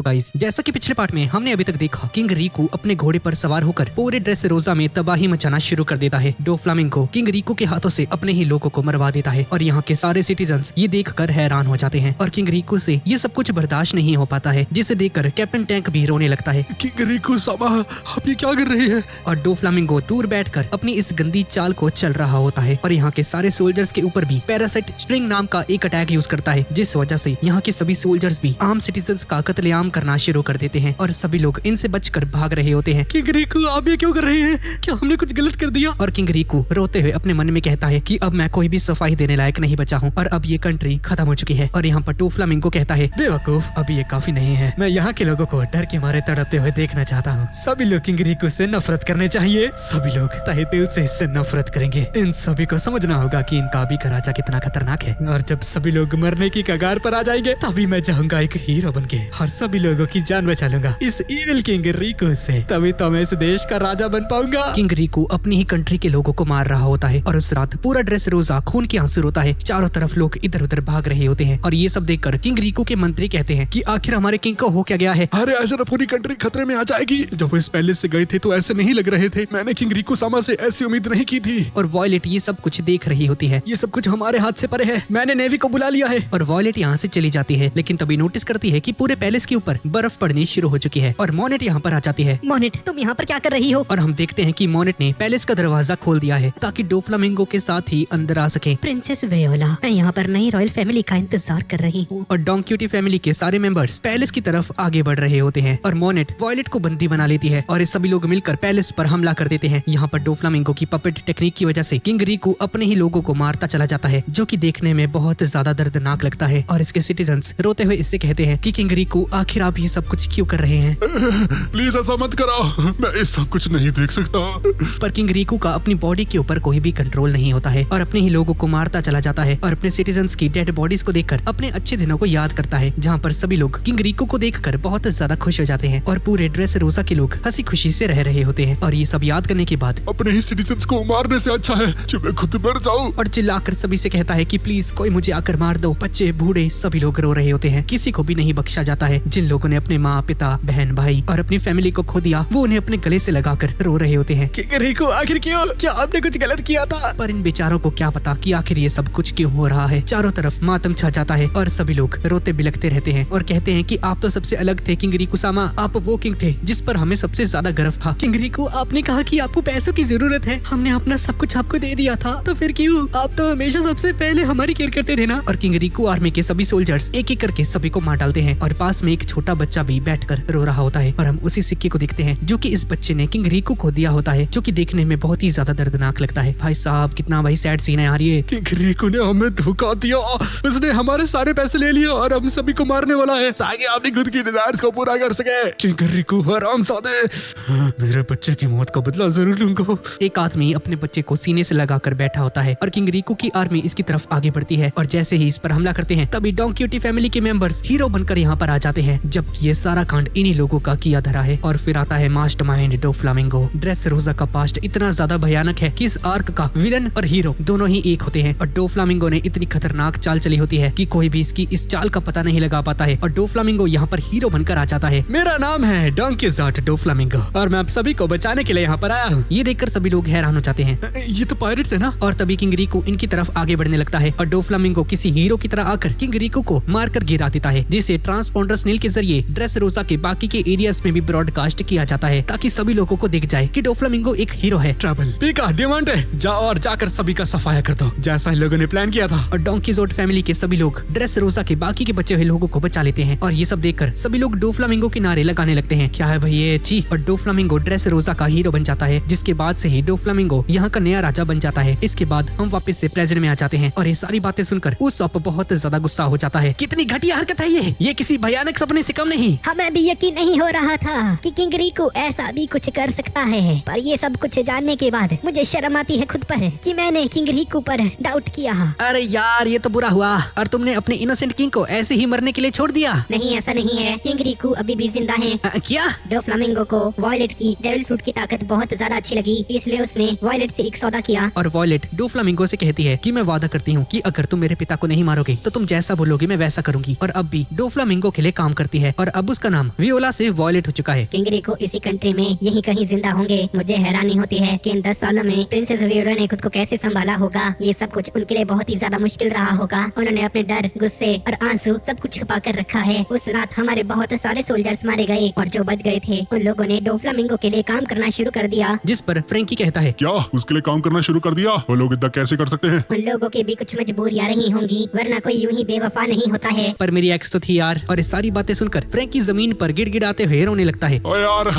तो गाइस, जैसा कि पिछले पार्ट में हमने अभी तक देखा, किंग रीकू अपने घोड़े पर सवार होकर पूरे ड्रेसरोसा में तबाही मचाना शुरू कर देता है। डोफ्लामिंगो किंग रीकू के हाथों से अपने ही लोगों को मरवा देता है और यहाँ के सारे सिटीजन्स ये देखकर हैरान हो जाते हैं और किंग रीकू से ये सब कुछ बर्दाश्त नहीं हो पाता है, जिसे देखकर कैप्टन टैंक भी रोने लगता है। किंग रीकू सामा, आप ये क्या कर रही है? और डोफ्लामिंगो दूर बैठकर अपनी इस गंदी चाल को चल रहा होता है और यहाँ के सारे सोल्जर्स के ऊपर भी पैरासाइट स्ट्रिंग नाम का एक अटैक यूज करता है, जिस वजह से यहाँ के सभी सोल्जर्स भी आम सिटीजन्स का कत्लेआम करना शुरू कर देते हैं और सभी लोग इनसे बचकर भाग रहे होते हैं। किंग रीकू, आप ये क्यों कर रहे हैं? क्या हमने कुछ गलत कर दिया? और किंग रीकू रोते हुए अपने मन में कहता है कि अब मैं कोई भी सफाई देने लायक नहीं बचा हूँ और अब ये कंट्री खत्म हो चुकी है। और यहाँ पर डोफ्लामिंगो कहता है, बेवकूफ, अभी ये काफी नहीं है, मैं यहाँ के लोगों को डर के मारे तड़पते हुए देखना चाहता हूँ। सभी लोग किंग रीकू से नफरत करने चाहिए, सभी लोग तहे दिल से इससे नफरत करेंगे। इन सभी को समझना होगा कि इनका भी का राजा कितना खतरनाक है और जब सभी लोग मरने की कगार पर आ जाएंगे तभी मैं चाहूंगा एक हीरो बनके और सभी लोगों की जान बचा लूंगा इस इविल किंग रीकू से, तभी तो मैं इस देश का राजा बन पाऊंगा। किंग रीकू अपनी ही कंट्री के लोगों को मार रहा होता है और उस रात पूरा ड्रेसरोसा खून के आंसू रोता है। चारों तरफ लोग इधर उधर भाग रहे होते हैं और ये सब देखकर किंग रीकू के मंत्री कहते हैं कि आखिर हमारे किंग को हो क्या गया है। अरे ऐसा ना पूरी कंट्री खतरे में आ जाएगी। जब वो इस पैलेस से गए थे तो ऐसे नहीं लग रहे थे, मैंने किंग रीकू सामा से ऐसी उम्मीद नहीं की थी। और वॉयलेट ये सब कुछ देख रही होती है। ये सब कुछ हमारे हाथ से परे है, मैंने नेवी को बुला लिया है। और वॉयलेट यहाँ से चली जाती है, लेकिन तभी नोटिस करती है कि पूरे पैलेस के ऊपर बर्फ पड़नी शुरू हो चुकी है और मोनेट यहाँ पर आ जाती है। मोनेट, तुम यहाँ पर क्या कर रही हो? और हम देखते हैं कि मोनेट ने पैलेस का दरवाजा खोल दिया है ताकि डोफ्लामिंगो के साथ ही अंदर आ सके। प्रिंसेस वेयोला, मैं यहाँ पर नई रॉयल फैमिली का इंतजार कर रही हूँ। और डोंग क्यूटी फैमिली के सारे मेंबर्स पैलेस की तरफ आगे बढ़ रहे होते हैं और मोनेट वॉयलेट को बंदी बना लेती है और ये सभी लोग मिलकर पैलेस पर हमला कर देते हैं। यहाँ पर डोफ्लामिंगो की पपेट टेक्निक की वजह से किंग रीकू अपने ही लोगों को मारता चला जाता है, जो कि देखने में बहुत ज्यादा दर्दनाक लगता है। और इसके सिटीजन्स रोते हुए इससे कहते हैं कि किंग रीकू, आखिर आप ये सब कुछ क्यों कर रहे हैं? प्लीज ऐसा मत करो, मैं ये सब कुछ नहीं देख सकता। पर किंग रीकू का अपनी बॉडी के ऊपर कोई भी कंट्रोल नहीं होता है और अपने ही लोगों को मारता चला जाता है और अपने सिटीजन्स की डेड बॉडीज को देखकर अपने अच्छे दिनों को याद करता है, जहाँ पर सभी लोग किंग रीकू को देखकर बहुत ज्यादा खुश हो जाते हैं और पूरे ड्रेसरोसा के लोग हंसी खुशी से रह रहे होते हैं। और ये सब याद करने के बाद अपने ही सिटीजन्स को मारने से अच्छा है कि मैं खुद मर जाऊं। और चिल्लाकर सभी से कहता है कि प्लीज कोई मुझे आकर मार दो। बच्चे बूढ़े सभी लोग रो रहे होते हैं, किसी को भी नहीं बख्शा जाता है। जिन लोगों ने अपने माँ, पिता, बहन, भाई और अपनी फैमिली को खो दिया, वो उन्हें अपने गले से लगाकर रो रहे होते हैं। किंग रीकू, आखिर क्यों? क्या आपने कुछ गलत किया था? पर इन बेचारों को क्या पता कि आखिर ये सब कुछ क्यों हो रहा है। चारों तरफ मातम छा जाता है और सभी लोग रोते बिलखते रहते हैं और कहते हैं कि आप तो सबसे अलग थे किंग रीकू सामा, आप वो किंग थे जिस पर हमें सबसे ज्यादा गर्व था। किंग रीकू, आपने कहा कि आपको पैसों की जरूरत है, हमने अपना सब कुछ आपको दे दिया था, तो फिर क्यों? आप तो हमेशा सबसे पहले हमारी केयर करते थे ना। और किंग रीकू आर्मी के सभी सोल्जर्स एक एक करके सभी को मार डालते हैं और पास में एक छोटा बच्चा भी बैठकर रो रहा होता है और हम उसी सिक्के को देखते हैं जो कि इस बच्चे ने किंग रीकू को दिया होता है, जो कि देखने में बहुत ही ज्यादा दर्दनाक लगता है। भाई साहब, कितना भाई सैड सीन है यार ये। किंग रीकू ने हमें धोखा दिया, उसने हमारे सारे पैसे ले लिए और हम सभी को मारने वाला है ताकि अपनी खुद की डिजायर्स को पूरा कर सके। किंग रीकू हरामजादे, मेरे बच्चे की मौत का बदला जरूर लूंगा। एक आदमी अपने बच्चे को सीने से लगाकर बैठा होता है और किंग रीकू की आर्मी इसकी तरफ आगे बढ़ती है और जैसे ही इस पर हमला करते हैं तभी डोंग क्यूटी फैमिली के मेंबर्स हीरो बनकर यहाँ पर आ जाते हैं, जबकि ये सारा कांड इन्हीं लोगों का किया धरा है। और फिर आता है मास्टरमाइंड डोफ्लामिंगो। ड्रेसरोसा का पास्ट इतना ज्यादा भयानक है कि इस आर्क का विलन और हीरो दोनों ही एक होते हैं और डोफ्लामिंगो ने इतनी खतरनाक चाल चली होती है कि कोई भी इसकी इस चाल का पता नहीं लगा पाता है और डोफ्लामिंगो यहाँ पर हीरो बनकर आ जाता है। मेरा नाम है डोंकीज़ार्ट डोफ्लामिंगो और मैं आप सभी को बचाने के लिए यहाँ पर आया हूँ। ये देखकर सभी लोग हैरान हो जाते हैं, ये तो पायरेट्स है ना। और तभी किंग रीकू इनकी तरफ आगे बढ़ने लगता है और डोफ्लामिंगो किसी हीरो की तरह आकर किंग रीकू को मारकर गिरा देता है, जिसे ट्रांसपोंडर स्नेल के जरिए ड्रेसरोसा के बाकी के एरियाज में भी ब्रॉडकास्ट किया जाता है ताकि सभी लोगों को दिख जाए कि डोफ्लामिंगो एक हीरो है। ट्रबल पीका डिमांड है, जाओ और जाकर सभी का सफाया कर दो जैसा इन लोगों ने प्लान किया था। और डोंकीज़ार्ट फैमिली के सभी लोग ड्रेसरोसा के बाकी के बचे हुए लोगों को बचा लेते हैं और ये सब देखकर सभी लोग डोफ्लामिंगो के नारे लगाने लगते हैं, क्या है भाई ये ची। और डोफ्लामिंगो ड्रेसरोसा का हीरो बन जाता है, जिसके बाद से ही डोफ्लामिंगो यहाँ का नया राजा बन जाता है। इसके बाद हम वापस से प्रेजेंट में आ जाते हैं और ये सारी बातें सुनकर उसप बहुत ज्यादा गुस्सा हो जाता है। कितनी घटिया हरकत है ये किसी भयानक सपने से कम नहीं। हमें भी यकीन नहीं हो रहा था कि किंग रीकू ऐसा भी कुछ कर सकता है, पर ये सब कुछ जानने के बाद मुझे शर्म आती है खुद पर कि मैंने किंग रीकू पर डाउट किया। अरे यार, ये तो बुरा हुआ और तुमने अपने इनोसेंट किंग को ऐसे ही मरने के लिए छोड़ दिया। नहीं, ऐसा नहीं है, किंग रीकू अभी भी जिंदा है। क्या? डोफ्लामिंगो को वॉयलेट की डेविल फ्रूट की ताकत बहुत ज्यादा अच्छी लगी, इसलिए उसने वॉयलेट से एक सौदा किया। और वॉयलेट डोफ्लामिंगो से कहती है कि मैं वादा करती हूँ कि अगर तुम मेरे पिता को नहीं मारोगे तो तुम जैसा बोलोगे मैं वैसा करूंगी। और अब भी डोफ्लामिंगो के लिए काम करती होती है और अब उसका नाम वियोला से वॉयलेट हो चुका है। किंग रिकू इसी कंट्री में यही कहीं जिंदा होंगे। मुझे हैरानी होती है कि इन 10 सालों में प्रिंसेस वियोला ने खुद को कैसे संभाला होगा। ये सब कुछ उनके लिए बहुत ही ज्यादा मुश्किल रहा होगा। उन्होंने अपने डर, गुस्से और आंसू सब कुछ छुपा कर रखा है। उस रात हमारे बहुत सारे सोल्जर्स मारे गए और जो बच गए थे उन लोगों ने डोफ्लामिंगो के लिए काम करना शुरू कर दिया। जिस पर फ्रैंकी कहता है, क्या उसके लिए काम करना शुरू कर दिया? वो लोग इतना कैसे कर सकते हैं? उन लोगों की भी कुछ मजबूरियां रही होंगी, वरना कोई यूं ही बेवफा नहीं होता है। पर मेरी एक्स तो थी यार। और ये सारी बातें सुनकर फ्रैंकी जमीन पर गिड़गिड़ाते हुए रोने लगता है। ओ यार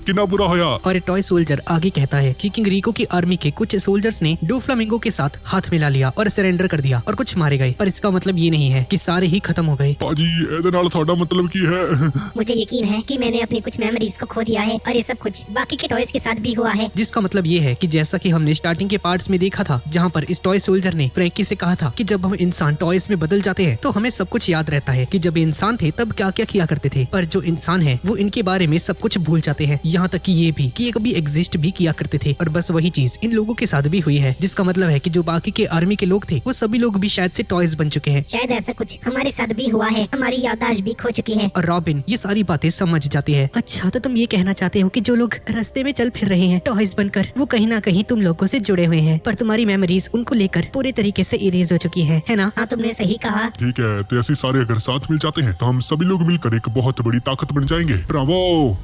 कितना बुरा होया। और टॉय सोल्जर आगे कहता है कि किंग रिको की आर्मी के कुछ सोल्जर्स ने डोफ्लामिंगो के साथ हाथ मिला लिया और सरेंडर कर दिया और कुछ मारे गए। पर इसका मतलब ये नहीं है कि सारे ही खत्म हो गए। पाजी ਇਹਦੇ ਨਾਲ ਤੁਹਾਡਾ मतलब की है? मुझे यकीन है कि मैंने अपनी कुछ मेमोरीज को खो दिया है और ये सब कुछ बाकी के टॉयज के साथ भी हुआ है। जिसका मतलब ये है कि जैसा कि हमने स्टार्टिंग के पार्ट्स में देखा था, जहाँ पर इस टॉय सोल्जर ने फ्रैंकी से कहा था कि जब हम इंसान टॉयज में बदल जाते हैं तो हमें सब कुछ याद रहता है कि जब इंसान थे तब क्या क्या किया करते थे। पर जो इंसान है वो इनके बारे में सब कुछ भूल जाते हैं, यहाँ तक कि ये भी कि ये कभी एग्जिस्ट भी किया करते थे। और बस वही चीज इन लोगों के साथ भी हुई है, जिसका मतलब है कि जो बाकी के आर्मी के लोग थे वो सभी लोग भी शायद से टॉयज बन चुके हैं। शायद ऐसा कुछ हमारे साथ भी हुआ है, हमारी याददाश्त भी खो चुकी है। और रॉबिन ये सारी बातें समझ जाती है। अच्छा, तो तुम ये कहना चाहते हो कि जो लोग रास्ते में चल फिर रहे हैं टॉयज बनकर, वो कहीं ना कहीं तुम लोगों से जुड़े हुए हैं, पर तुम्हारी मेमोरीज उनको लेकर पूरे तरीके से इरेज हो चुकी है ना? हाँ, तुमने सही कहा। ठीक है, तो ऐसे सारे अगर साथ मिल जाते हैं तो हम सभी लोग मिलकर एक बहुत बड़ी ताकत बन जाएंगे। ब्रावो,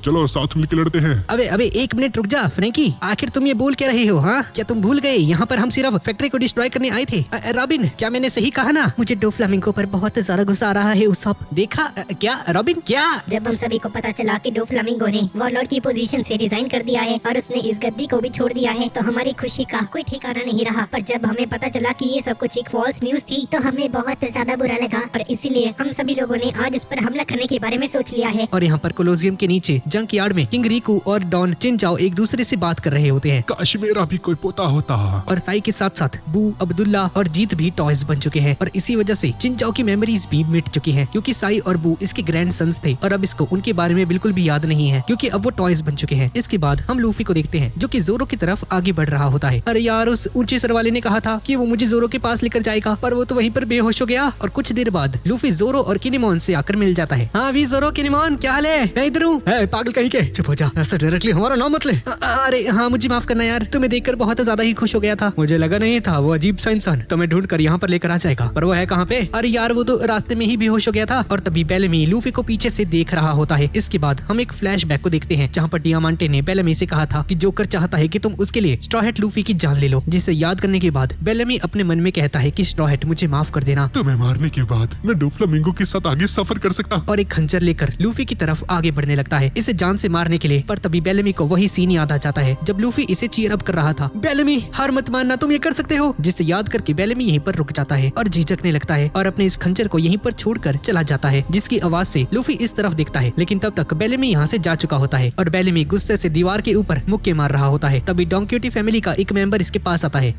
चलो साथ मिलकर लड़ते हैं। अबे अबे एक मिनट रुक जा फ्रैंकी, आखिर तुम ये बोल क्या रहे हो? हाँ, क्या तुम भूल गए यहाँ पर हम सिर्फ फैक्ट्री को डिस्ट्रॉय करने आए थे? रॉबिन, क्या मैंने सही कहा ना? मुझे डोफ्लामिंगो पर बहुत ज्यादा गुस्सा आ रहा है। उस सब देखा क्या रॉबिन? क्या जब हम सभी को पता चला कि डोफ्लामिंगो ने वॉरलॉर्ड की पोजीशन से रिजाइन कर दिया है और उसने इस गद्दी को भी छोड़ दिया है, तो हमारी खुशी का कोई ठिकाना नहीं रहा। पर जब हमें पता चला कि ये सब कुछ एक फॉल्स न्यूज थी तो हमें बहुत ज्यादा बुरा लगा और इसीलिए हम सभी लोगों ने आज उस पर हमला करने के बारे में सोच लिया है। और यहाँ पर कोलोजियम के नीचे जंक यार्ड में किंग रिकू और डॉन चिनचाओ एक दूसरे से बात कर रहे होते हैं। काश मेरा भी कोई पोता होता। और साई के साथ साथ बू, अब्दुल्ला और जीत भी टॉयज बन चुके हैं और इसी वजह से चिनचाओ की मेमोरीज भी मिट चुकी हैं, क्योंकि साई और बू इसके ग्रैंड सन्स थे और अब इसको उनके बारे में बिल्कुल भी याद नहीं है, क्योंकि अब वो टॉयज बन चुके हैं। इसके बाद हम लूफी को देखते हैं जो कि जोरो की तरफ आगे बढ़ रहा होता है। अरे यार, उस ऊंचे सर वाले ने कहा था कि वो मुझे जोरो के पास लेकर जाएगा, पर वो तो वहीं पर बेहोश हो गया। और कुछ देर बाद लूफी जोरो और किनेमोन से आकर मिल जाता है। हाँ भी जोरो, किनेमोन, क्या हाल है? मैं इधर हूँ। पागल कहीं के, चुप हो जा, ऐसा डायरेक्टली हमारा नाम मत ले। अरे हाँ, मुझे माफ करना यार, तुम्हें देखकर बहुत ज्यादा ही खुश हो गया था। मुझे लगा नहीं था वो अजीब सा इंसान तुम्हें ढूंढ कर यहाँ पर लेकर आ जाएगा, पर वो है कहाँ पे? अरे यार, वो तो रास्ते में ही बेहोश हो गया था। और तभी बेलेमी लूफी को पीछे से देख रहा होता है। इसके बाद हम एक फ्लैशबैक को देखते हैं जहाँ पर डियामांटे ने बेलेमी से कहा था कि जोकर चाहता है कि तुम उसके लिए स्ट्रॉ हैट लूफी की जान ले लो, जिसे याद करने के बाद बेलेमी अपने मन में कहता है कि स्ट्रॉ हैट मुझे माफ कर देना। तुम्हें मारने के बाद मैं डोफ्लामिंगो के साथ आगे सफर कर सकता। और एक खंजर लेकर लूफी की तरफ आगे बढ़ने लगता है इसे जान से मारने के लिए। पर तभी बेलेमी को वही सीन याद आ जाता है जब लूफी इसे चीयर अप कर रहा था। बेलेमी, हार मत मानना, तुम ये कर सकते हो। जिसे याद करके बेलेमी यहीं पर रुक जाता है और झिझकने लगता है और अपने इस खंजर को यहीं पर छोड़कर चला जाता है, जिसकी आवाज से लूफी इस तरफ देखता है। लेकिन तब तक बेलेमी यहाँ से जा चुका होता है और बेलेमी गुस्से से दीवार के ऊपर मुक्के मार रहा होता है। तभी डोंक्योटी फैमिली का एक मेंबर इसके पास आता है।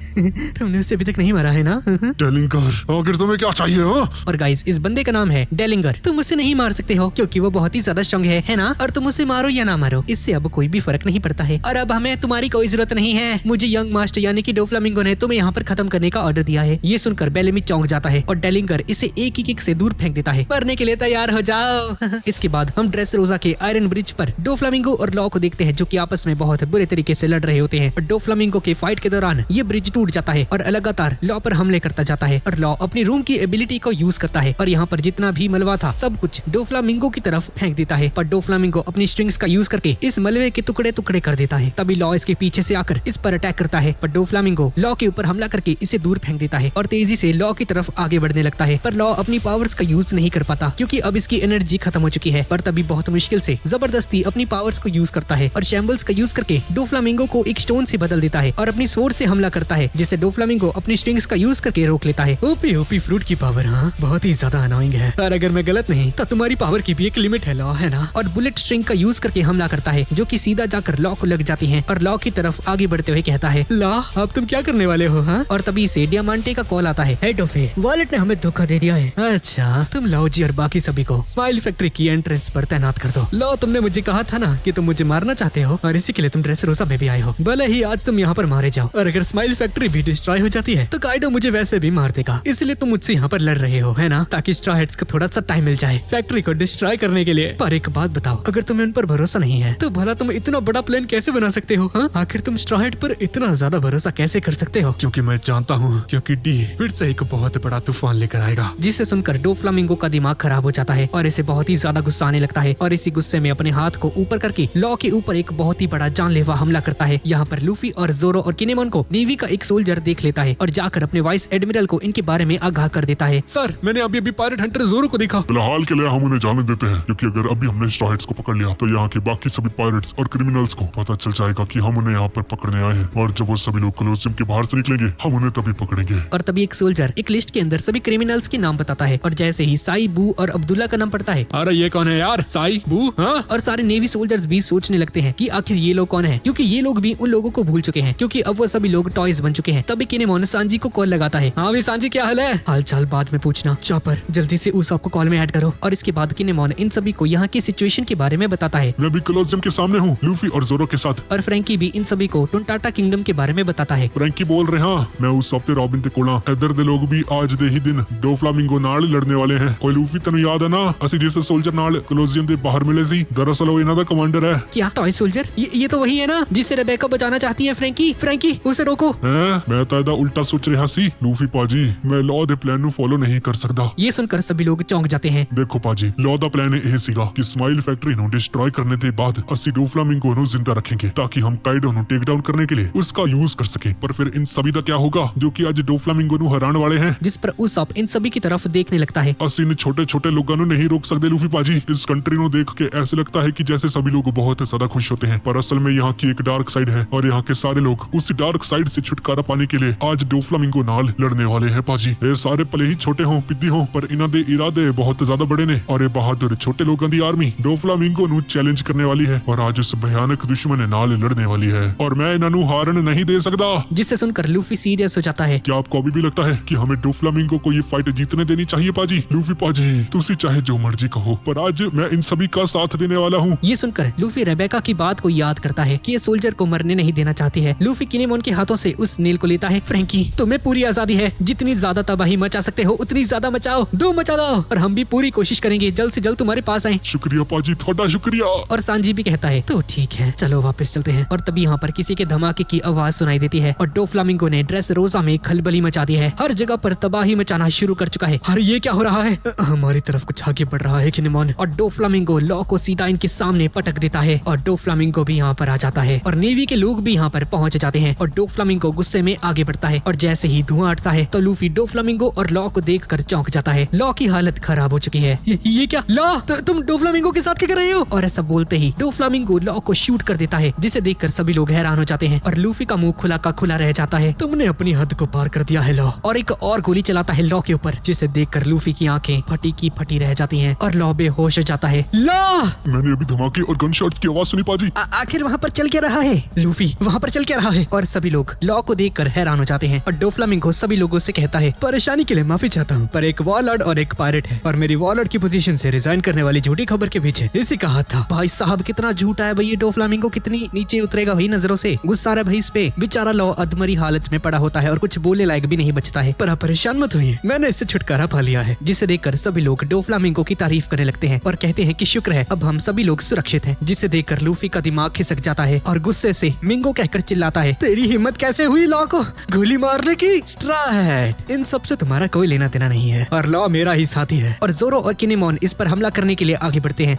तुमने उसे अभी तक नहीं मारा है ना? डेलिंगर, आखिर तुम्हें क्या चाहिए? और गाइस, इस बंदे का नाम है डेलिंगर। तुम उसे नहीं मार सकते हो क्योंकि वो बहुत ही ज्यादा स्ट्रांग है ना? और तुम उसे मारो या ना मारो, इससे अब कोई भी फर्क नहीं पड़ता है। और अब हमें तुम्हारी कोई जरूरत नहीं है। मुझे यंग मास्टर यानी कि डोफ्लामिंगो ने तुम्हें यहाँ पर खत्म करने का ऑर्डर दिया है। ये सुनकर बेलेमी चौंक जाता है और डेलिंगर इसे एक ही किक से दूर फेंक देता है। मरने के लिए तैयार हो जाओ। इसके बाद हम ड्रेस रोजा के आयरन ब्रिज पर डोफ्लामिंगो और लॉ को देखते हैं जो कि आपस में बहुत बुरे तरीके से लड़ रहे होते हैं। और डोफ्लामिंगो के फाइट के दौरान ये ब्रिज टूट जाता है और लगातार लॉ पर हमले करता जाता है। और लॉ अपनी रूम की एबिलिटी को यूज करता है और यहाँ पर जितना भी मलबा था सब कुछ डोफ्लामिंगो की तरफ फेंक देता है। पर डोफ्लामिंगो अपनी स्ट्रिंग्स का यूज करके इस मलबे के टुकड़े टुकड़े कर देता है। तभी लॉ इसके पीछे से आकर इस पर अटैक करता है, पर डोफ्लामिंगो लॉ के ऊपर हमला करके इसे दूर फेंक देता है और तेजी से लॉ की तरफ आगे बढ़ने लगता है। पर लॉ अपनी पावर्स का यूज नहीं कर पाता क्योंकि अब इसकी एनर्जी खत्म हो चुकी है। पर तभी बहुत मुश्किल से जबरदस्ती अपनी पावर्स को यूज करता है और शैम्बल्स का यूज करके डोफ्लामिंगो को एक स्टोन से बदल देता है और अपनी स्वॉर्ड से हमला करता है, जिससे डोफ्लामिंगो अपनी स्ट्रिंग्स का यूज करके रोक लेता है। ओपी ओपी फ्रूट की पावर, हाँ, बहुत ही ज्यादा अनोइंग है। और अगर मैं गलत नहीं तो तुम्हारी पावर की भी एक लिमिट है लॉ, है ना? और बुलेट स्ट्रिंग का यूज करके हमला करता है जो कि सीधा जाकर लॉ को लग जाती है। और लॉ की तरफ आगे बढ़ते हुए कहता है, लॉ, अब तुम क्या करने वाले हो? हाँ? और तभी से डियामांटे का कॉल आता है। हे टोफे, वॉलेट ने हमें धोखा दे दिया है। अच्छा, तुम लाओजी और बाकी सभी को स्माइल फैक्ट्री की एंट्रेंस पर तैनात कर दो। लॉ, तुमने मुझे कहा था ना कि तुम मुझे मारना चाहते हो और इसी के लिए तुम ड्रेस रोसा में भी आए हो। भले ही आज तुम यहाँ पर मारे जाओ और अगर स्माइल फैक्ट्री भी डिस्ट्रॉय हो जाती है तो काइडो मुझे वैसे भी मार देगा, इसलिए तुम मुझसे यहाँ पर लड़ रहे हो, है ना? ताकि स्ट्रॉ हैट्स को थोड़ा सा टाइम मिल जाए। फैक्ट्री फैक्ट्री को डिस्ट्रॉय करने के लिए। पर एक बात बताओ, अगर तुम्हें उन पर भरोसा नहीं है तो भला तुम इतना बड़ा प्लान कैसे बना सकते हो? हाँ, आखिर तुम स्ट्रॉ हैट पर इतना ज्यादा भरोसा कैसे कर सकते हो? क्योंकि मैं जानता हूँ, क्योंकि डी फिर से एक बहुत बड़ा तूफान लेकर आएगा। जिसे सुनकर डोफ्लामिंगो का दिमाग खराब हो जाता है और इसे बहुत ही ज्यादा गुस्सा आने लगता है और इसी गुस्से में अपने हाथ को ऊपर करके लॉ के ऊपर एक बहुत ही बड़ा जानलेवा हमला करता है। यहाँ पर लूफी और जोरो और किनेमोन को नेवी का एक सोल्जर देख लेता है और जाकर अपने वाइस एडमिरल को इनके बारे में आगाह कर देता है। सर, मैंने अभी पायरेट हंटर जोरो को देखा। फिलहाल के लिए हम उन्हें जाने देते हैं, क्योंकि अगर अभी हमने स्ट्रॉ हैट्स को पकड़ लिया तो यहाँ के बाकी सभी पायरेट्स और क्रिमिनल्स को पता चल जाएगा कि हम उन्हें यहाँ पर पकड़ने आए हैं, और जब वो सभी लोग कोलोसियम के बाहर से निकलेंगे हम उन्हें तभी पकड़ेंगे। और तभी एक सोल्जर एक लिस्ट के अंदर सभी क्रिमिनल्स के नाम बताता है और जैसे ही साई, बू और अब्दुल्ला का नाम पड़ता है, अरे ये कौन है यार? साई, बू? हाँ? और सारे नेवी सोल्जर्स भी सोचने लगते हैं कि आखिर ये लोग कौन है, क्योंकि ये लोग भी उन लोगों को भूल चुके हैं, क्योंकि अब वो सभी लोग टॉयज बन चुके हैं। तभी किनेमोन सांजी को कॉल लगाता है। हाँ भी सांजी, क्या हाल है? हाल चाल बाद में पूछना, चॉपर जल्दी से उसाप को कॉल में ऐड करो। और इसके बाद किनेमोन इन सभी को यहाँ की सिचुएशन के बारे में बताता है। मैं भी कोलोसियम के सामने हूँ, लूफी और जोरो के साथ। और फ्रैंकी भी इन सभी को टुनटाटा किंगडम के बारे में बताता है। फ्रैंकी बोल रहे हाँ, मैं उस हफ्ते रॉबिन ते कोला इधर दे लोग भी आज दे ही दिन डोफ्लामिंगो नाल लड़ने वाले हैं। और लूफी तेन याद है ना, असि जिस सोल्जर नाल कोलोसियम दे बाहर मिले सी, दरअसल वो इन्हां दा कमांडर है। क्या टॉय सोल्जर? ये तो वही है ना जिससे रेबेका बचाना चाहती है फ्रैंकी। फ्रैंकी उसे रोको। मैं तो इहदा उल्टा सोच रहा सी। लूफी पाजी, मैं लॉ दे प्लान नु फॉलो नहीं कर सकदा। ये सुनकर सभी लोग चौंक जाते हैं। देखो पाजी, लॉ दा प्लान ਇਹ ਸੀਗਾ ਕਿ स्माइल फैक्ट्री ਨੂੰ डिस्ट्रॉय करने के बाद ਅਸੀਂ डोफ्लामिंगो ਨੂੰ जिंदा रखेंगे ताकि हम काइडो ਨੂੰ टेक डाउन करने के लिए उसका यूज कर सके। पर फिर इन सभी का क्या होगा जो कि आज डोफ्लामिंगो ਨੂੰ हराने वाले हैं? जिस पर उसाप इन सभी की तरफ देखने लगता है। ਅਸੀਂ इन छोटे छोटे लोगों ਨੂੰ नहीं रोक सकते लूफी पाजी। इस कंट्री ਨੂੰ देख के ऐसे लगता है कि जैसे सभी लोग बहुत ज्यादा खुश होते हैं, पर असल में यहाँ की एक डार्क साइड है और यहाँ के सारे लोग उस डार्क साइड से छुटकारा पाने के लिए आज डोफ्लामिंगो नाल लड़ने वाले हैं पाजी। ये सारे भले ही छोटे हों, पिद्दी हों, पर इन्हां दे इरादे बहुत ज्यादा बड़े ने और ये बहादुर छोटे लोगों की आर्मी डोफ्लामिंगो ਨੂੰ चैलेंज करने वाली है और आज उस भयानक दुश्मन नाल लड़ने वाली है और मैं इन्हां ਨੂੰ हारन नहीं दे सकता। जिसे सुनकर लूफी सीरियस हो जाता है। क्या आपको अभी भी लगता है कि हमें डोफ्लामिंगो को ये फाइट जीतने देनी चाहिए पाजी? लूफी पाजी, तुसी चाहे जो मर्जी कहो, पर आज मैं इन सभी का साथ देने वाला हूँ। ये सुनकर लूफी रेबेका की बात को याद करता है कि ये सोल्जर को मरने नहीं देना चाहती है। लूफी किनेमोन के हाथों से उस नील को लेता है। फ्रैंकी, तुम्हें पूरी आजादी है, जितनी ज्यादा तबाही मचा सकते हो उतनी ज्यादा मचाओ, दो मचा दो और हम भी पूरी कोशिश करेंगे जल्द से जल्द तुम्हारे पास आए। शुक्रिया पाजी, थोड़ा शुक्रिया। और सांजी भी कहता है तो ठीक है, चलो वापस चलते हैं। और तभी यहाँ पर किसी के धमाके की आवाज सुनाई देती है और डोफ्लामिंगो ने ड्रेस रोजा में खलबली मचा दी है। हर जगह पर तबाही मचाना शुरू कर चुका है। अरे ये क्या हो रहा है? हमारी तरफ कुछ आगे बढ़ रहा है किनेमोन। और डोफ्लामिंगो लॉ को सीधा इनके सामने पटक देता है और डोफ्लामिंगो भी यहाँ पर आ जाता है और नेवी के लोग भी यहाँ पर पहुंच जाते हैं और डोफ्लामिंगो गुस्से में आगे बढ़ता है और जैसे ही धुआं उठता है तो लूफी डोफ्लामिंगो और लॉ को देखकर चौंक जाता है। लॉ की हालत खराब हो चुकी है। ये क्या लॉ, तुम डोफ्लामिंगो के साथ क्या कर रहे हो? और ऐसा बोलते ही डोफ्लामिंगो लॉ को शूट कर देता है, जिसे देखकर सभी लोग हैरान हो जाते हैं और लूफी का मुंह खुला का खुला रह जाता है। तुमने अपनी हद को पार कर दिया है लॉ। और एक और गोली चलाता है लॉ के ऊपर, जिसे देखकर लूफी की आंखें फटी की फटी रह जाती हैं और लॉ बेहोश हो जाता है। लॉ! मैंने अभी धमाके और गन शॉट्स की आवाज सुनी पाजी। आखिर वहाँ पर चल क्या रहा है? लूफी, वहाँ पर चल क्या रहा है? और सभी लोग लॉ को देखकर हैरान हो जाते हैं और डोफ्लामिंगो सभी लोगों से कहता है, परेशानी के लिए माफी चाहता हूँ, पर एक वॉलर्ड और एक पायरेट है और मेरी वॉलर्ड की पोजीशन से रिजाइन करने वाली झूठी खबर के पीछे इसी का हाथ था। भाई साहब, कितना झूठा है भाई ये डोफ्लामिंगो, कितनी नीचे उतरेगा भाई नजरों से। गुस्सा रहा भाई इस पे। बेचारा लॉ अधमरी हालत में पड़ा होता है और कुछ बोलने लायक भी नहीं बचता है। पर आप परेशान मत होइए, मैंने इससे छुटकारा पा लिया है। जिसे देखकर सभी लोग डोफ्लामिंगो की तारीफ करने लगते हैं और कहते हैं कि शुक्र है अब हम सभी लोग सुरक्षित हैं। जिसे देखकर लूफी का दिमाग खिसक जाता है और गुस्से से मिंगो कहकर चिल्लाता है, तेरी हिम्मत कैसे हुई लॉ को गोली मारने की? स्ट्रॉ हैट, इन सब से तुम्हारा कोई लेना देना नहीं है और लॉ मेरा ही साथी है। और जोरो और किनेमोन इस पर हमला करने के लिए आगे बढ़ते हैं।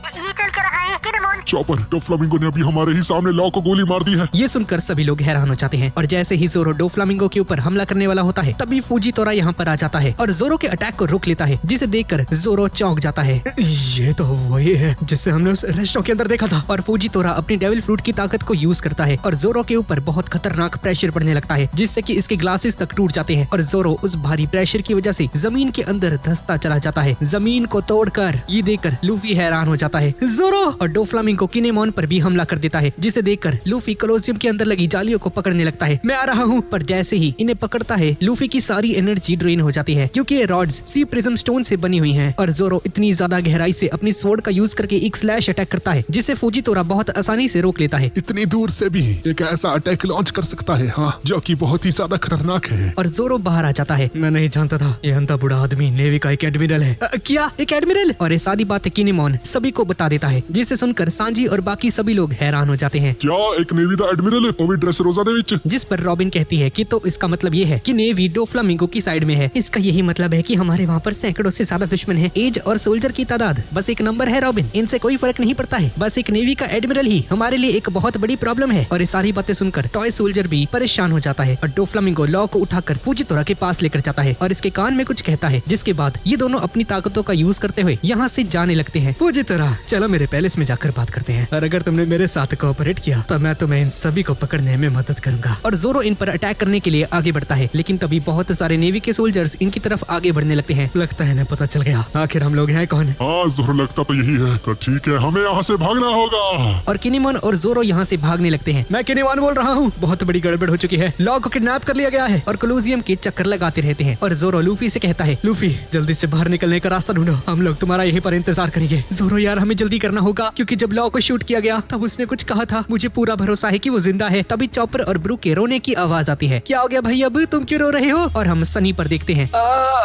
चॉपर, डोफ्लामिंगो ने अभी हमारे ही सामने लॉ को गोली मार दी है। ये सुनकर सभी लोग हैरान हो जाते हैं और जैसे ही जोरो डोफ्लामिंगो के ऊपर हमला करने वाला होता है तभी फूजीतोरा यहाँ पर आ जाता है और जोरो के अटैक को रोक लेता है, जिसे देखकर जोरो चौंक जाता है। ये तो वही है जिससे हमने उस रेस्टोरेंट के अंदर देखा था। और फूजीतोरा अपनी डेविल फ्रूट की ताकत को यूज करता है और जोरो के ऊपर बहुत खतरनाक प्रेशर पड़ने लगता है, जिससे कि इसके ग्लासेस तक टूट जाते हैं और जोरो उस भारी प्रेशर की वजह से जमीन के अंदर धंसता चला जाता है, जमीन को तोड़कर। ये देखकर लूफी हैरान हो जाता है। जोरो! और डोफ्लामिंगो किनेमॉन पर भी हमला कर देता है, जिसे देखकर लूफी कोलोसियम के अंदर लगी जालियों को पकड़ने लगता है। मैं आ रहा हूँ। पर जैसे ही इन्हें पकड़ता है, लूफी की सारी एनर्जी ड्रेन हो जाती है, क्योंकि ये रॉड्स सी प्रिज्म स्टोन से बनी हुई हैं। और जोरो इतनी ज्यादा गहराई से अपनी स्वॉर्ड का यूज करके एक स्लैश अटैक करता है, जिसे फुजितोरा बहुत आसानी से रोक लेता है। इतनी दूर से भी एक ऐसा अटैक लॉन्च कर सकता है, हाँ, जो कि बहुत ही ज्यादा खतरनाक है। और जोरो बाहर आ जाता है। मैं नहीं जानता था ये अंधा बूढ़ा आदमी नेवी का एक एडमिरल है। क्या एक एडमिरल? और ये सारी बातें किनेमॉन सभी को बता देता है, जिसे सुनकर सांजी और बाकी सभी लोग हैरान हो जाते हैं। क्या एक नेवी दा एडमिरल है, वो भी ड्रेस रोजा दे विच? जिस पर रॉबिन कहती है कि तो इसका मतलब ये है कि नेवी डोफ्लामिंगो की साइड में है। इसका यही मतलब है कि हमारे वहाँ पर सैकड़ों से ज्यादा दुश्मन हैं। एज और सोल्जर की तादाद बस एक नंबर है रॉबिन, इनसे कोई फर्क नहीं पड़ता है। बस एक नेवी का एडमिरल ही हमारे लिए एक बहुत बड़ी प्रॉब्लम है। और ये सारी बातें सुनकर टॉय सोल्जर भी परेशान हो जाता है और डोफ्लामिंगो लॉ को उठाकर फुजितोरा के पास लेकर जाता है और इसके कान में कुछ कहता है, जिसके बाद ये दोनों अपनी ताकतों का यूज करते हुए यहाँ से जाने लगते हैं। फुजितोरा, चलो मेरे पैलेस में जाकर बात करते हैं, और अगर तुमने मेरे साथ कोऑपरेट किया तो मैं तुम्हें इन सभी को पकड़ने में मदद करूंगा। और जोरो इन पर अटैक करने के लिए आगे बढ़ता है, लेकिन तभी बहुत सारे नेवी के सोल्जर्स इनकी तरफ आगे बढ़ने लगते हैं। लगता है ना पता चल गया आखिर हम लोग हैं कौन। हाँ जोरो, लगता तो यही है। तो ठीक है, हमें यहाँ से भागना होगा। और किनेमॉन और जोरो यहाँ से भागने लगते हैं। मैं किनेमॉन बोल रहा हूँ, बहुत बड़ी गड़बड़ हो चुकी है, लॉ को किडनैप कर लिया गया है। और कोलोसियम के चक्कर लगाते रहते हैं। और जोरो लूफी से कहता है, लूफी जल्दी से बाहर निकलने का रास्ता ढूंढो, हम लोग तुम्हारा यहीं पर इंतजार करेंगे। जोरो यार हमें जल्दी करना होगा, क्योंकि जब लॉ को शूट किया गया तब उसने कुछ कहा था, मुझे पूरा भरोसा है कि वो जिंदा है। तभी चॉपर और ब्रूक के रोने की आवाज आती है। क्या हो गया भाई, अब तुम क्यों रो रहे हो? और हम सनी पर देखते हैं।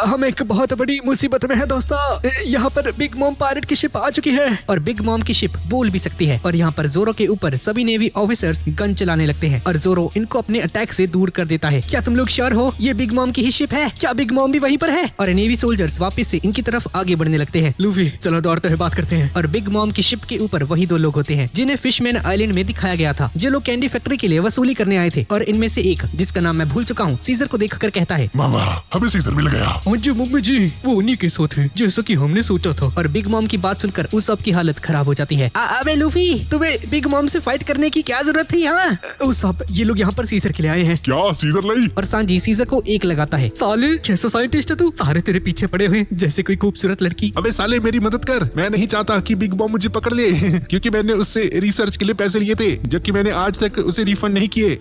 हम एक बहुत बड़ी मुसीबत में है दोस्तों, यहाँ पर बिग मॉम पायरेट की शिप आ चुकी है। और बिग मॉम की शिप बोल भी सकती है। और यहाँ पर जोरो के ऊपर सभी नेवी ऑफिसर्स गन चलाने लगते हैं और जोरो इनको अपने अटैक से दूर कर देता है। क्या तुम लोग श्योर हो ये बिग मॉम की ही शिप है? क्या बिग मॉम भी वहीं पर है? और नेवी सोल्जर्स वापस से इनकी तरफ आगे बढ़ने लगते हैं। लूफी चलो दौड़ते हुए बात करते हैं। और बिग मॉम की शिप के ऊपर वही दो लोग होते हैं जिन्हें फिशमैन आइलैंड में दिखाया गया था, जो लोग कैंडी फैक्ट्री के लिए वसूली करने आए थे। और इनमें से एक, जिसका नाम मैं भूल चुका हूँ, सीजर को देखकर कहता है, मामा हमें सीजर मिल गया। हाँ जी मम्मी जी, वो उन्हीं के सो थे जैसा कि हमने सोचा था। और बिग मॉम की बात सुनकर उस सब की हालत खराब हो जाती है। अबे लूफी, तुम्हें बिग मॉम से फाइट करने की क्या जरूरत थी? हाँ उस सब ये लोग यहाँ पर सीजर के लिए आए हैं। क्या सीजर लाई? और सांजी सीजर को एक लगाता है। साले कैसा साइंटिस्ट है तू, सारे तेरे पीछे पड़े हुए जैसे कोई खूबसूरत लड़की। अबे साले मेरी मदद कर, मैं नहीं चाहता कि बिग बॉम मुझे पकड़ ले क्योंकि मैंने उससे रिसर्च के लिए पैसे लिए थे, जबकि मैंने आज तक उसे रिफंड नहीं किए।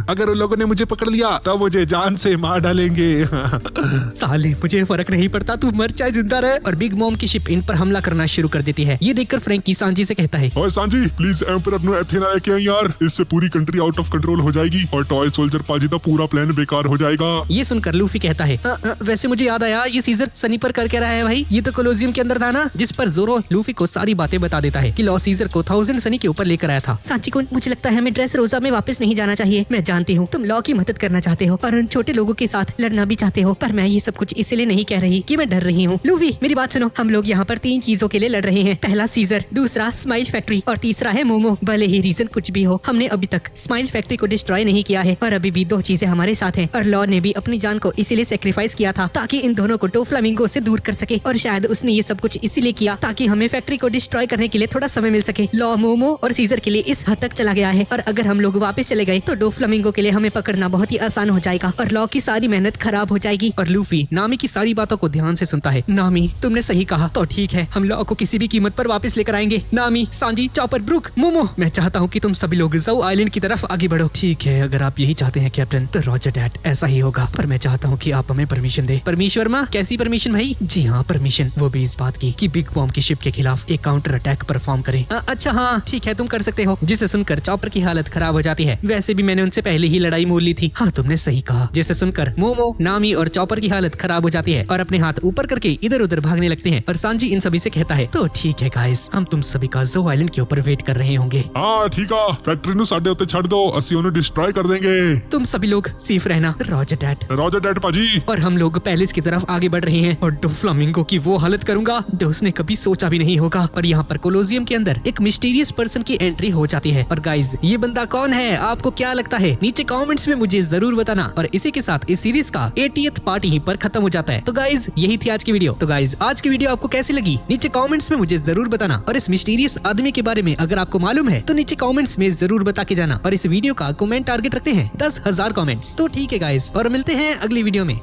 अगर उन लोगों ने मुझे पकड़ लिया तब मुझे जान से मार डालेंगे। साले मुझे फर्क नहीं पड़ता, तू मर चाहे जिंदा रहे। और बिग मॉम की शिप इन पर हमला करना शुरू कर देती है। ये देखकर फ्रैंकी सांजी से कहता है, ओए सांजी प्लीज एम्परर नो एथेना लेके आई यार, इससे पूरी कंट्री आउट ऑफ कंट्रोल हो जाएगी और टॉय सोल्जर पाजी का पूरा प्लान बेकार हो जाएगा। ये सुनकर लूफी कहता है, वैसे मुझे याद आया, ये सीजर सनी पर कर रहा है भाई, ये तो कोलोसियम के अंदर था ना। जिस पर जोरो लूफी को सारी बातें बता देता है कि लॉ सीजर को 1000 सनी के ऊपर लेकर आया था। सांची कुन, मुझे लगता है हमें ड्रेस रोजा में वापस नहीं जाना चाहिए। मैं जानती हूँ तुम लॉ की मदद करना चाहते हो और उन छोटे लोगों के साथ लड़ना भी चाहते हो, पर मैं ये सब कुछ इसलिए नहीं कह रही कि मैं डर रही हूँ। लूफी मेरी बात सुनो, हम लोग यहाँ पर 3 चीजों के लिए लड़ रहे हैं। पहला सीजर, दूसरा स्माइल फैक्ट्री और तीसरा है मोमो। भले ही रीजन कुछ भी हो, हमने अभी तक स्माइल फैक्ट्री को डिस्ट्रॉय नहीं किया है और अभी भी 2 चीजें हमारे साथ हैं। और लॉ ने भी अपनी जान को इसीलिए सेक्रीफाइस किया था ताकि इन दोनों को डोफ्लामिंगो से दूर कर सके, और शायद उसने ये सब कुछ इसीलिए किया ताकि हमें फैक्ट्री को डिस्ट्रॉय करने के लिए थोड़ा समय मिल सके। लॉ मोमो और सीजर के लिए इस हद तक चला गया है और अगर हम लोग वापस चले गए तो डोफ्लामिंगो के लिए हमें पकड़ना बहुत ही आसान हो जाएगा और लॉ की सारी मेहनत खराब हो जाएगी। और लूफी नामी की सारी बातों को ध्यान से सुनता है। नामी तुमने सही कहा, तो ठीक है, हम लॉ को किसी भी कीमत पर वापस लेकर आएंगे। नामी, सांजी, चॉपर, ब्रूक, मोमो, मैं चाहता हूँ कि तुम सभी लोग ज़ऊ आइलैंड की तरफ आगे बढ़ो। ठीक है, अगर आप यही चाहते हैं कैप्टन तो रॉजर डैड, ऐसा ही होगा, पर मैं चाहता हूँ कि आप हमें परमिशन दे। परमिशन वर्मा, कैसी परमिशन भाई? जी हाँ परमिशन, वो भी इस बात की कि बिग बॉम की शिप के खिलाफ एक काउंटर अटैक परफॉर्म करें। अच्छा हाँ ठीक है, तुम कर सकते हो। जिसे सुनकर चॉपर की हालत खराब हो जाती है। वैसे भी मैंने उनसे पहले ही लड़ाई मोल ली थी। हाँ तुमने सही कहा। जिसे सुनकर मोमो, नामी और चॉपर की हालत खराब हो जाती है और अपने हाथ ऊपर करके इधर उधर भागने लगते हैं। और सांजी इन सभी से कहता है, तो ठीक है गाइस, हम तुम सभी का ज़ऊ आइलैंड के ऊपर वेट कर रहे होंगे। हाँ ठीक है, फैक्ट्री नु साडे उत्ते छड़ दो, ਅਸੀਂ ਉਹਨੂੰ डिस्ट्रॉय कर देंगे। तुम सभी लोग सेफ रहना। Roger dad. रॉजर डैड पाजी। और हम लोग पैलेस की तरफ आगे बढ़ रहे हैं और डोफ्लामिंगो की वो हालत करूंगा जो उसने कभी सोचा भी नहीं होगा। और यहाँ पर कोलोसियम के अंदर एक मिस्टीरियस पर्सन की एंट्री हो जाती है। और गाइज ये बंदा कौन है, आपको क्या लगता है? नीचे कमेंट्स में मुझे जरूर बताना। और इसी के साथ इस सीरीज का 80th पार्ट यहीं पर खत्म हो जाता है। तो गाइज यही थी आज की वीडियो। तो गाइज आज की वीडियो आपको कैसी लगी नीचे कमेंट्स में मुझे जरूर बताना। और इस मिस्टीरियस आदमी के बारे में अगर आपको मालूम है तो नीचे कमेंट्स में जरूर बता के जाना। और इस वीडियो का कमेंट टारगेट रखते हैं 10,000 कमेंट्स। तो ठीक है गाइज, और मिलते हैं अगली वीडियो में।